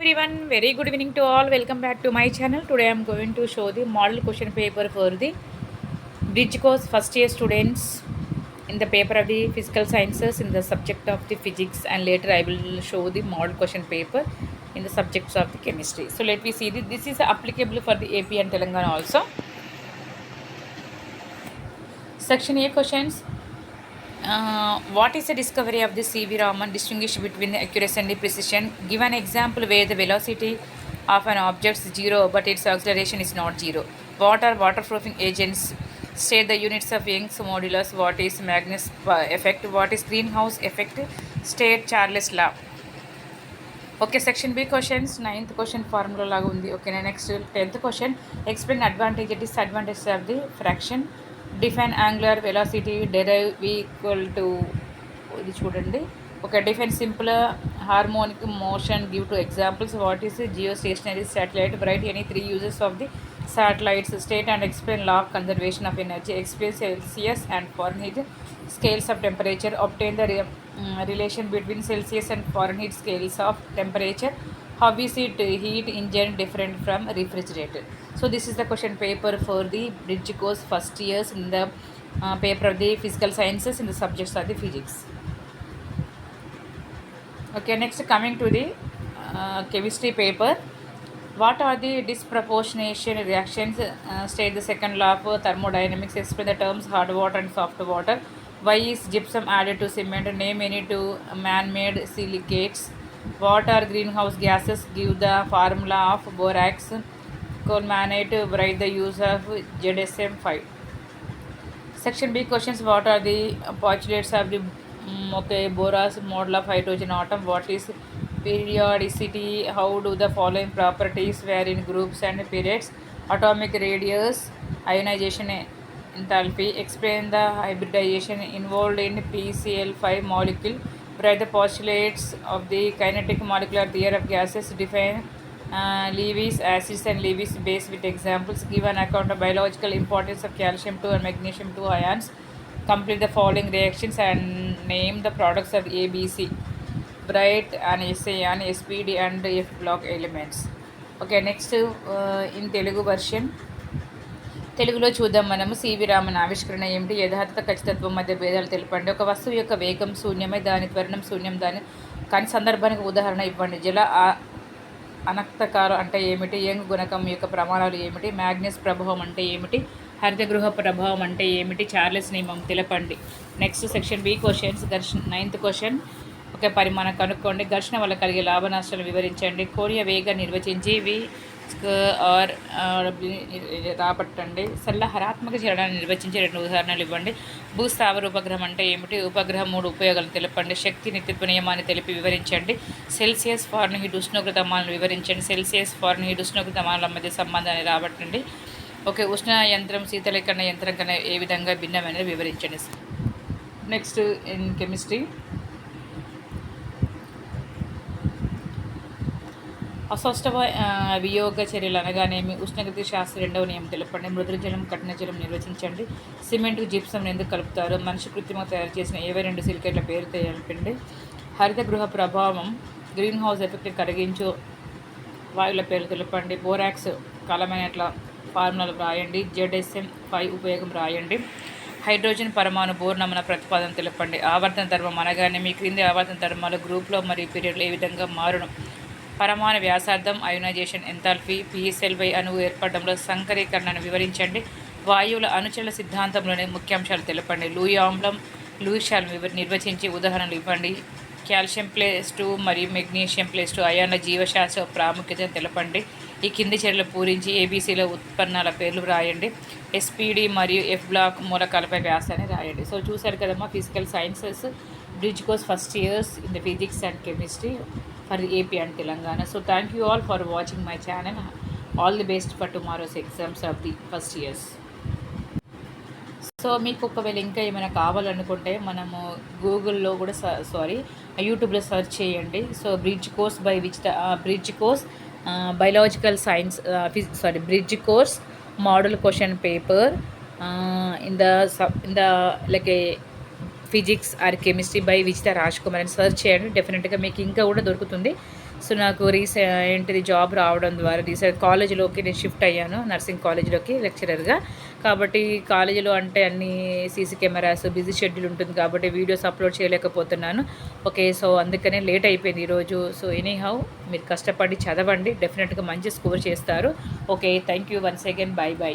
Everyone, very good evening to all. Welcome back to my channel. Today I am going to show the model question paper for the bridge course first year students in the paper of the physical sciences in the subject of the physics, and later I will show the model question paper in the subjects of the chemistry. So let me see this is applicable for the AP and Telangana also. Section A questions. What is the discovery of the C.V. Raman? Distinguish between the accuracy and the precision. Give an example where the velocity of an object is zero but its acceleration is not zero. What are waterproofing agents? State the units of Young's modulus. What is Magnus effect? What is greenhouse effect? State Charles law. Okay, section B questions. Ninth question formula laga undi. Okay, next 10th question. Explain advantage and disadvantage of the fraction. Define angular velocity derive v equal to ఇది చూడండి. ఒక define simple harmonic motion give two examples. What is geostationary satellite? Right any three uses of the satellites. State and explain law of conservation of energy. Explain Celsius and Fahrenheit scales of temperature. Obtain the relation between Celsius and Fahrenheit scales of temperature. How is it heat engine different from refrigerator? So this is the question paper for the bridge course first years in the paper of the physical sciences in the subjects of the physics. Okay, next coming to the chemistry paper. What are the disproportionation reactions? State the second law of thermodynamics. Explain the terms hard water and soft water. Why is gypsum added to cement? Name any two man-made silicates. What are greenhouse gases? Give the formula of borax. Colmanate. Write the use of ZSM5. Section B questions. What are the postulates of the Boras model of hydrogen atom? What is periodicity? How do the following properties vary in groups and periods? Atomic radius, ionization enthalpy. Explain the hybridization involved in PCl5 molecule. Write the postulates of the kinetic molecular theory of gases. Define Lewis acids and Lewis base with examples. Give an account of biological importance of calcium 2 and magnesium 2 ions. Complete the following reactions and name the products of ABC. Write an essay on SPD and F block elements. Okay, next in Telugu version. తెలుగులో చూద్దాం మనము. CV Raman ఆవిష్కరణ ఏమిటి? యథార్థత ఖచ్చితత్వం మధ్య భేదాలు తెలపండి. ఒక వస్తువు యొక్క వేగం శూన్యమై దాని త్వరణం శూన్యం దాని కానీ సందర్భానికి ఉదాహరణ ఇవ్వండి. జల అనక్తకాలు అంటే ఏమిటి? యంగ్ గుణకం యొక్క ప్రమాణాలు ఏమిటి? మ్యాగ్నస్ ప్రభావం అంటే ఏమిటి? హరితగృహ ప్రభావం అంటే ఏమిటి? చార్లెస్ నియమం తెలపండి. Next section B questions. ఘర్షణ 9th క్వశ్చన్. ఒక పరిమాణం కనుక్కోండి. ఘర్షణ వల్ల కలిగే లాభ నష్టాలను వివరించండి. కోణీయ వేగం నిర్వచించి వి ఆర్ రాబట్టండి. హరాత్మక చలనాన్ని నిర్వచించి 2 ఉదాహరణలు ఇవ్వండి. భూస్థావర ఉపగ్రహం అంటే ఏమిటి? ఉపగ్రహం 3 ఉపయోగాలు తెలపండి. శక్తి నిత్యత్వ నియమాన్ని తెలిపి వివరించండి. సెల్సియస్ ఫారెన్హీట్ ఉష్ణోగ్రతమానాలను వివరించండి. సెల్సియస్ ఫారెన్హీట్ ఉష్ణోగ్రతమానాల మధ్య సంబంధాన్ని రాబట్టండి. ఓకే, ఉష్ణ యంత్రం శీతలీకరణ యంత్రం కన్నా ఏ విధంగా భిన్నమైనది వివరించండి. Next in chemistry. అసౌష్ఠవ వియోగ చర్యలు అనగానేమి? ఉష్ణగతి శాస్త్ర 2వ నియమం తెలపండి. మృదుజలం కఠిన జలం నిర్వచించండి. సిమెంట్ జిప్సం ఎందుకు కలుపుతారు? మనిషి కృత్రిమంగా తయారు చేసిన 22 సిలికేట్ల పేరు తెలపండి. హరిత గృహ ప్రభావం గ్రీన్ హౌస్ ఎఫెక్ట్ కరిగించు వాయువుల పేరు తెలపండి. బోరాక్స్ కాలమైనట్ల ఫార్ములాలు రాయండి. ZSM5 ఉపయోగం రాయండి. హైడ్రోజన్ పరమాణు బోర్ నమూనా ప్రతిపాదన తెలపండి. ఆవర్తన ధర్మం అనగానే మీ క్రింది ఆవర్తన ధర్మాలు గ్రూప్లో మరియు పీరియడ్లో ఏ విధంగా మారును? పరమాణు వ్యాసార్థం, అయోనైజేషన్ ఎంథాల్పీ, PSL అణువు ఏర్పడడంలో సంకరీకరణను వివరించండి. వాయువుల అనుచరుల సిద్ధాంతంలోని ముఖ్యాంశాలు తెలపండి. లూయి ఆమ్లం లూయిషాలను నిర్వచించి ఉదాహరణలు ఇవ్వండి. కాల్షియం +2 మరియు మెగ్నీషియం +2 అయాన్ల జీవశాస్త్ర ప్రాముఖ్యతను తెలపండి. ఈ కింది చర్యలు పూరించి ABCలో ఉత్పన్నాల పేర్లు రాయండి. SPD మరియు F బ్లాక్ మూలకాలపై వ్యాసాన్ని రాయండి. సో చూసారు కదమ్మా, physical sciences bridge course first years in the physics and chemistry for the AP and Telangana. So thank you all for watching my channel. All the best for tomorrow's exams of the first years. So మీకు ఒకవేళ ఇంకా ఏమైనా కావాలనుకుంటే మనము గూగుల్లో కూడా యూట్యూబ్లో search చేయండి. So bridge course by which bridge course biological science bridge course model question paper in the like A physics or chemistry by Vijitha Raj Kumar అని సెర్చ్ చేయండి. డెఫినెట్గా మీకు ఇంకా కూడా దొరుకుతుంది. సో నాకు ఏంటిది జాబ్ రావడం ద్వారా కాలేజీలోకి నేను షిఫ్ట్ అయ్యాను, నర్సింగ్ కాలేజీలోకి లెక్చరర్గా. కాబట్టి కాలేజీలో అంటే అన్ని సీసీ కెమెరాస్, బిజీ షెడ్యూల్ ఉంటుంది కాబట్టి వీడియోస్ అప్లోడ్ చేయలేకపోతున్నాను. ఓకే, సో అందుకనే లేట్ అయిపోయింది ఈరోజు. సో ఎనీహౌ మీరు కష్టపడి చదవండి, డెఫినెట్గా మంచి స్కోర్ చేస్తారు. Okay, thank you once again, by by.